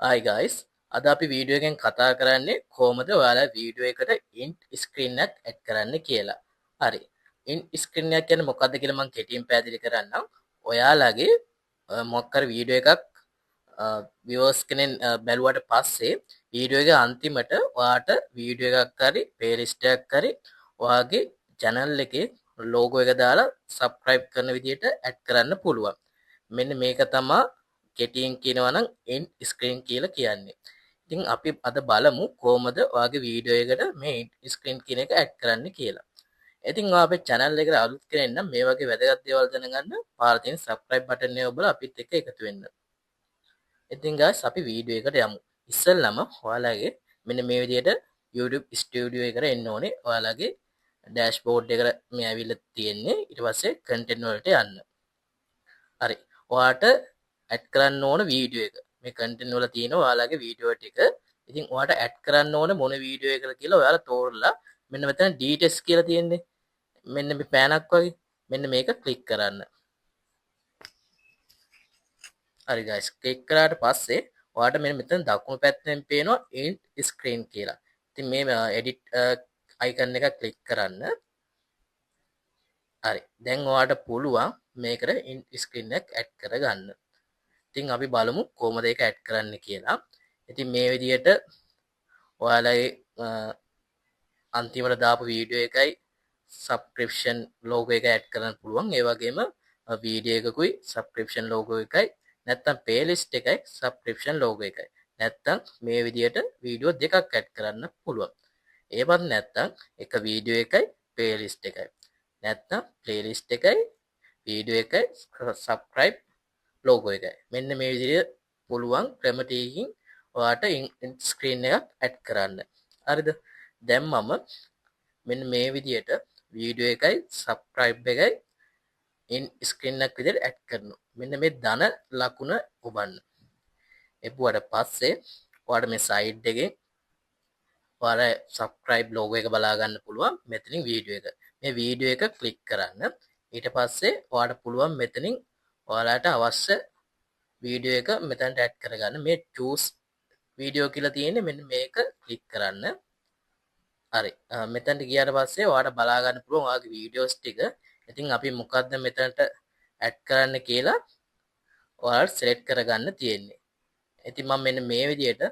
Hi guys, අද අපි video එකෙන් කතා කරන්නේ කොහොමද ඔයාලා වීඩියෝ එකට ඉන්ට් ස්ක්‍රීන් එකක් ඇඩ් කරන්න කියලා. හරි. ඉන්ට් ස්ක්‍රීන් එක කියන්නේ මොකක්ද කියලා මම කෙටියෙන් පැහැදිලි කරන්නම්. ඔයාලගේ මොකක් හරි වීඩියෝ එකක් viewers කෙනෙන් බැලුවට පස්සේ වීඩියෝ එකේ අන්තිමට ඔයාට වීඩියෝ එකක් හරි playlist එකක් හරි ඔයාගේ channel එකේ logo එක දාලා subscribe කරන විදිහට ඇඩ් කරන්න පුළුවන්. මෙන්න මේක තමයි කෙටියෙන් කියනවා නම් end screen කියලා කියන්නේ. ඉතින් අපි අද බලමු කොහොමද ඔයාගේ වීඩියෝ එකට මේ end screen කියන එක ඇඩ් කරන්න කියලා. ඉතින් ඔයා අපේ channel එකට අලුත් කෙනෙක් නම් මේ වගේ වැදගත් දේවල් දැනගන්න පාර තියෙන subscribe button එක ඔබලා අපිත් එක්ක එකතු වෙන්න. ඉතින් guys අපි වීඩියෝ එකට යමු. ඉස්සෙල්ලාම ඔයාලගේ මෙන්න මේ විදිහට YouTube studio එකට එන්න ඕනේ. ඔයාලගේ dashboard එකට මේ ඇවිල්ලා තියෙන්නේ. ඊට පස්සේ content වලට යන්න. හරි. ඔයාට ඇඩ් කරන්න ඕන වීඩියෝ එක. මේ content වල තියෙන ඔයාලගේ වීඩියෝ ටික. ඉතින් ඔයාට ඇඩ් කරන්න ඕන මොන වීඩියෝ එකද කියලා ඔයාලා තෝරලා මෙන්න මෙතන details කියලා තියෙන්නේ. මෙන්න මේ පෑනක් වගේ. මෙන්න මේක ක්ලික් කරන්න. හරි guys ක්ලික් කරාට පස්සේ ඔයාට මෙන්න මෙතන දකුණු පැත්තෙන් පේනවා end screen කියලා. ඉතින් මේ edit icon එක ක්ලික් කරන්න. හරි. දැන් ඔයාට පුළුවන් මේකට end screen එකක් ඇඩ් කරගන්න. ඉතින් අපි බලමු කොහොමද ඒක ඇඩ් කරන්න කියලා. ඉතින් මේ විදිහට ඔයාලගේ අන්තිමට දාපු වීඩියෝ එකයි subscription logo එක ඇඩ් කරන්න පුළුවන්. ඒ වගේම වීඩියෝ එකකුයි subscription logo එකයි නැත්තම් playlist එකයි subscription logo එකයි. නැත්තම් මේ විදිහට වීඩියෝ දෙකක් ඇඩ් කරන්න පුළුවන්. ඒවත් නැත්තම් එක වීඩියෝ එකයි playlist එකයි. නැත්තම් playlist එකයි වීඩියෝ එකයි subscribe logo එකයි. මෙන්න මේ විදිහට පුළුවන් ක්‍රම ටිකකින් ඔයාට ස්ක්‍රීන් එකක් ඇඩ් කරන්න. හරිද? දැන් මම මෙන්න මේ විදිහට වීඩියෝ එකයි subscribe එකයි in screen එකක් විදිහට ඇඩ් කරනවා. මෙන්න මේ ධන ලකුණ ඔබන්න. එපුවට පස්සේ ඔයාලට මේ side එකෙන් ඔයාලා subscribe logo එක බලා ගන්න පුළුවන් මෙතනින් වීඩියෝ එක. මේ වීඩියෝ එක ක්ලික් කරන්න. ඊට පස්සේ ඔයාලට පුළුවන් මෙතනින් ඔයාලට අවශ්‍ය වීඩියෝ එක මෙතනට ඇඩ් කරගන්න. මේ choose වීඩියෝ කියලා තියෙන්නේ මෙන්න මේක ක්ලික් කරන්න. හරි. මෙතනට ගියාට පස්සේ ඔයාලට බලා ගන්න පුළුවන් ඔයාගේ වීඩියෝස් ටික. ඉතින් අපි මොකද්ද මෙතනට ඇඩ් කරන්න කියලා ඔයාලට select කරගන්න තියෙන්නේ. ඉතින් මම මෙන්න මේ විදිහට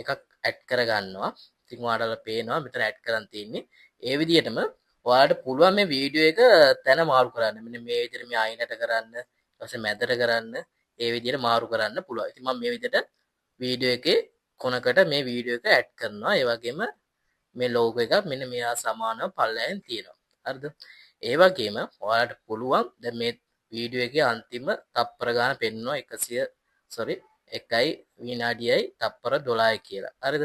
එකක් ඇඩ් කරගන්නවා. ඉතින් ඔයාලට පේනවා මෙතන ඇඩ් කරන් තියෙන්නේ. ඒ විදිහටම ඔයාලට පුළුවන් මේ වීඩියෝ එක තැන මාරු කරන්න. මෙන්න මේ විදිහට මේ අයිනට කරන්න, ඊට පස්සේ මැදට කරන්න, ඒ විදිහට මාරු කරන්න පුළුවන්. ඉතින් මම මේ විදිහට වීඩියෝ එකේ කොනකට මේ වීඩියෝ එක ඇඩ් කරනවා. ඒ වගේම මේ logo එක මෙන්න මෙයා සමානව පල්ලෙන් තියෙනවා. හරිද? ඒ වගේම ඔයාලට පුළුවන් දැන් මේ වීඩියෝ එකේ අන්තිම තප්පර ගාන පෙන්වනවා 100 විනාඩියයි තප්පර 12යි කියලා. හරිද?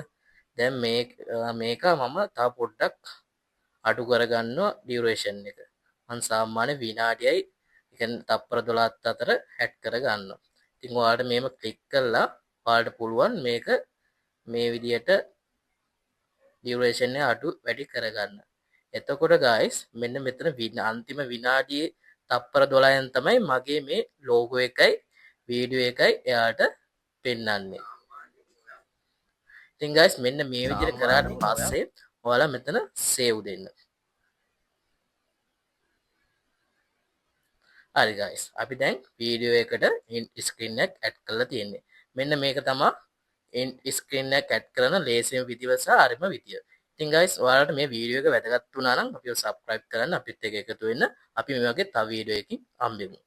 දැන් මේක මම තව පොඩ්ඩක් අඩු කරගන්නවා ඩියුරේෂන් එක. මම සාමාන්‍ය විනාඩියයි කියන්නේ තප්පර 12ත් අතර ඇඩ් කරගන්නවා. ඉතින් ඔයාලට මේව ක්ලික් කරලා ඔයාලට පුළුවන් මේක මේ විදියට ඩියුරේෂන් එක අඩු වැඩි කරගන්න. එතකොට guys මෙන්න මෙතන අන්තිම විනාඩියේ තප්පර 12න් තමයි මගේ මේ logo එකයි වීඩියෝ එකයි එයාට පෙන්වන්නේ. ඉතින් guys මෙන්න මේ විදිහට කරාට පස්සේ ඔයාලා මෙතන save දෙන්න. හරි guys අපි දැන් වීඩියෝ එකට end screen එකක් ඇඩ් කරලා තියෙන්නේ. මෙන්න මේක තමයි end screen එකක් ඇඩ් කරන ලේසිම විදිව සහ හරිම විදිය. ඉතින් guys ඔයාලට මේ වීඩියෝ එක වැදගත් වුණා නම් අපිව subscribe කරන්න අපිත් එක්ක එකතු වෙන්න. අපි මේ වගේ තව වීඩියෝ එකකින් හම්බෙමු.